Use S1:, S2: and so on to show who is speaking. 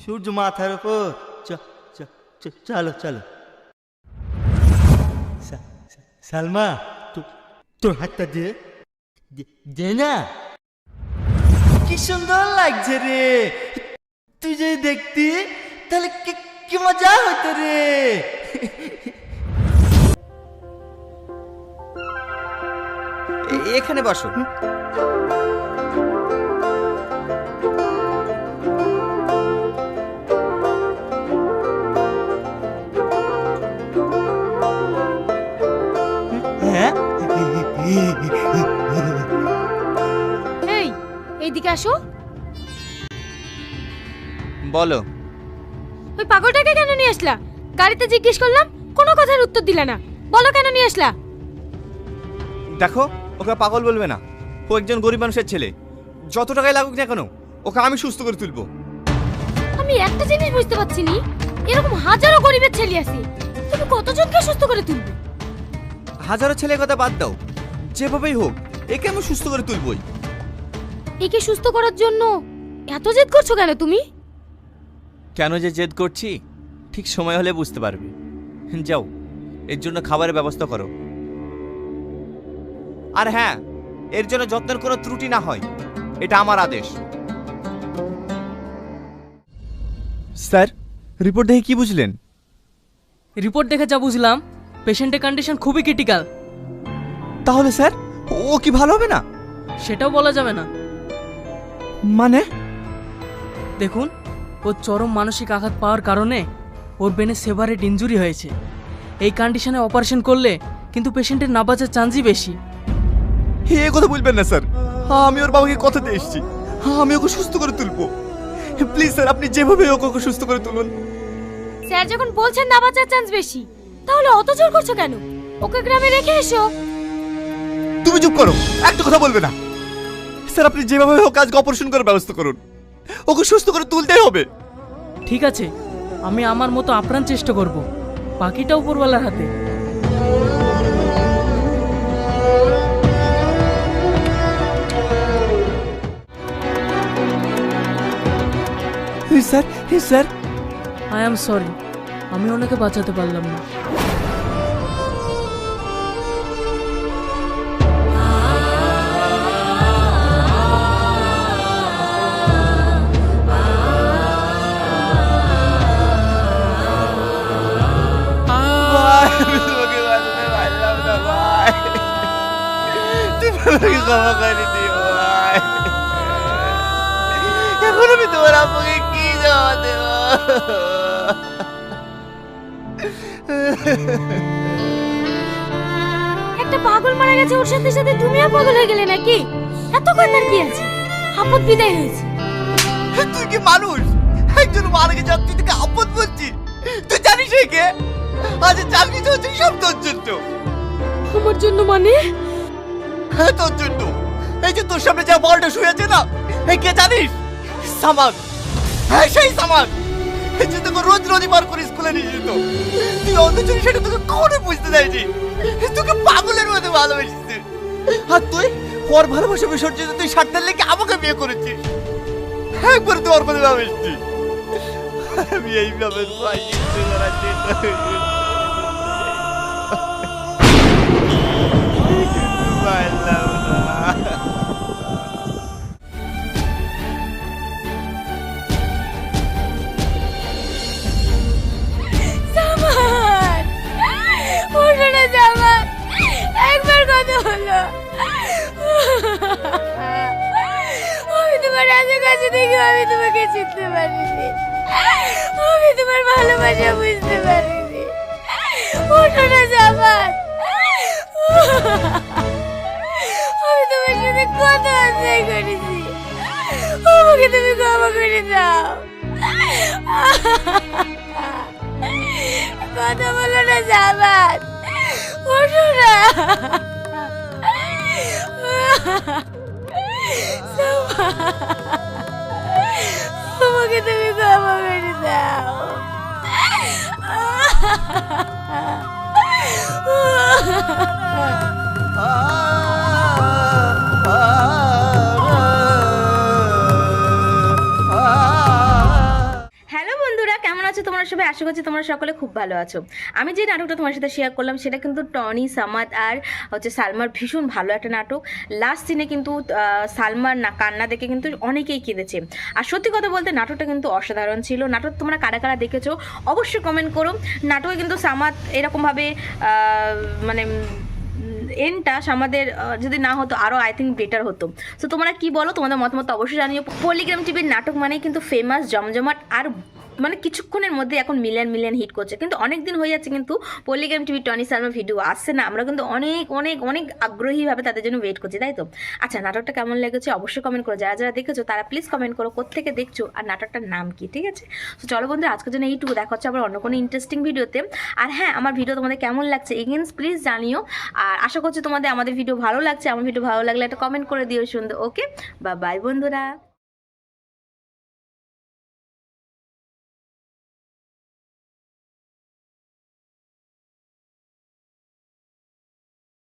S1: সূর্য মাথার উপর। চলো চলো। সালমা, তোর হাতটা দে না। কি সুন্দর লাগছে রে, তুই যদি দেখতি তাহলে কি মজা হতো রে।
S2: এখানে বসো।
S1: হ্যাঁ,
S3: এই এইদিকে আসো।
S2: বলো।
S3: ওই পাগলটাকে কেন নিয়ে আসলা? গাড়িতে জিজ্ঞেস করলাম, কোনো কথার উত্তর দিলা না। বলো কেন নিয়ে আসলা?
S2: দেখো, ওকে পাগল বলবে না। ও একজন গরিব মানুষের ছেলে। যত টাকাই লাগুক না কেন, ওকে আমি সুস্থ করে তুলবো।
S3: আমি একটা জিনিস বুঝতে পারছি নি, এরকম হাজারো গরিবের ছেলে আছে, তুমি কতজনকে সুস্থ করে তুলবে?
S2: হাজারো ছেলের কথা বাদ দাও, যেভাবেই হোক একে আমি সুস্থ করে তুলবই।
S3: একে সুস্থ করার জন্য এত জেদ করছো কেন তুমি?
S2: কেন যে জেদ করছি ঠিক সময় হলে বুঝতে পারবে। যাও, এর জন্য খাবারের ব্যবস্থা করো। আর হ্যাঁ, এর জন্য যত্নের কোনো ত্রুটি না হয়, এটা আমার আদেশ। স্যার, রিপোর্ট দেখে কি বুঝলেন?
S4: রিপোর্ট দেখে যা বুঝলাম, পেশেন্টের কন্ডিশন খুবই ক্রিটিক্যাল।
S2: তাহলে স্যার, ও কি ভালো হবে না?
S4: সেটাও বলা যাবে না।
S2: মানে?
S4: দেখুন, ওর চরম মানসিক আঘাত পাওয়ার কারণে ওর ব্রেনে সেভারেট ইনজুরি হয়েছে। এই কন্ডিশনে অপারেশন করলে কিন্তু পেশেন্টের না বাঁচার চান্সই বেশি।
S2: এ কথা বলবেন না স্যার, আমি ওর বাবাকে কথা দিয়ে এসেছি, আমি ওকে সুস্থ করে তুলবো। প্লিজ স্যার, আপনি যেভাবে ওকে সুস্থ করে তুলুন।
S3: স্যার যখন বলছেন না বাঁচার চান্স বেশি, তাহলে অত জোর করছো কেন? ওকে গ্রামে রেখে এসো।
S2: তুমি চুপ করো, একটা কথা বলবে না। স্যার, আপনি যেভাবে হোক আজকে অপারেশন করার ব্যবস্থা করুন, ওকে সুস্থ করে তুলতেই হবে।
S4: ঠিক আছে, আমি আমার মতো আপ্রাণ চেষ্টা করব, বাকিটা উপরওয়ালার হাতে।
S2: Sir, sir,
S4: I am sorry, আমি ওনাকে বাঁচাতে পারলাম না।
S2: আমি তোমাকে বাঁচাতে পারলাম না ভাই, তুমি আমাকে ক্ষমা করে দিও ভাই। এখন আমি তোমার আব্বুকে কি জবাব দেব?
S3: একটা পাগল মারা গেছে, ওর সাথে সাথে তুমিও পাগল হয়ে গেলে নাকি? এত কথার কি আছে? আপদ বিদায় হয়েছে।
S2: তুই কি মানুষ? একজন মারা গেছে তুই তোকে আপদ বলছিস? তুই জানিস কে? আজ চাকরি চলছে সব তোর জন্য।
S3: আমার জন্য মানে?
S2: হ্যাঁ, তোর জন্য। এই যে তোর সামনে যা বলটা শুয়ে আছে না, এই কে জানিস? সামাদ। হ্যাঁ, সেই সামাদ। এই যে তোকে রোজ রবিবার করে স্কুলে নিয়ে যেত। তুই অথচ সেটা তোকে কখনো বুঝতে দেয়নি। তোকে পাগলের মতো ভালোবেসেছে। আর তুই ওর ভালোবাসা বিসর্জিত তুই স্বার্থের লেগে আমাকে বিয়ে করেছিস। একবার তুই ওর কথা ভাবেছিস। আমি এইভাবে
S3: জামাল, ওঠো না জামাল, একবার কথা হলো। আমি তোমার কাছে দেখে আমি তোমাকে চিনতে পারিনি, আমি তোমার ভালোবাসা বুঝতে পারিনি। ওঠো না জামাল, আমি তোমার সাথে কত অন্যায় করেছি, আমাকে তুমি ক্ষমা করে দাও। কথা বলো না জামাল, ওঠো না। আমাকে তুমি ক্ষমা করে দাও।
S5: আছো তোমরা সবাই? আশা করছি তোমরা সকলে খুব ভালো আছো। আমি যে নাটকটা তোমার সাথে শেয়ার করলাম সেটা কিন্তু টনি, সামাদ আর হচ্ছে সালমার ভীষণ ভালো একটা নাটক। লাস্ট সিনে কিন্তু সালমার কান্না দেখে কিন্তু অনেকেই কেঁদেছে। আর সত্যি কথা বলতে নাটকটা কিন্তু অসাধারণ ছিল। নাটক তোমরা কারা কারা দেখেছো অবশ্যই কমেন্ট করো। নাটকে কিন্তু সামাদ এরকমভাবে মানে এন্ডটা আমাদের যদি না হতো আরও আই থিঙ্ক বেটার হতো। সো তোমরা কি বলো, তোমাদের মতামত অবশ্যই জানিও। পল্লিগ্রাম টিভির নাটক মানেই কিন্তু ফেমাস, জমজমাট আর মানে কিছুক্ষণের মধ্যে এখন মিলিয়ন মিলিয়ন হিট করছে। কিন্তু অনেক দিন হয়ে যাচ্ছে কিন্তু পল্লিগ্রাম টিভি টনি সালমার ভিডিও আসছে না। আমরা কিন্তু অনেক অনেক অনেক আগ্রহীভাবে তাদের জন্য ওয়েট করছি, তাই তো? আচ্ছা, নাটকটা কেমন লেগেছে অবশ্যই কমেন্ট করো। যারা যারা দেখেছো তারা প্লিজ কমেন্ট করো কোত্থেকে দেখছো আর নাটকটার নাম কি, ঠিক আছে? তো চলো বন্ধুরা, আজকের জন্য এইটুকু। দেখা হচ্ছে আবার অন্য কোনো ইন্টারেস্টিং ভিডিওতে। আর হ্যাঁ, আমার ভিডিও তোমাদের কেমন লাগছে এগেইন প্লিজ জানিও। আর আশা করছি তোমাদের আমাদের ভিডিও ভালো লাগছে। আমার ভিডিও ভালো লাগলে একটা কমেন্ট করে দিও সুন্দর। ওকে, বাই বাই বন্ধুরা।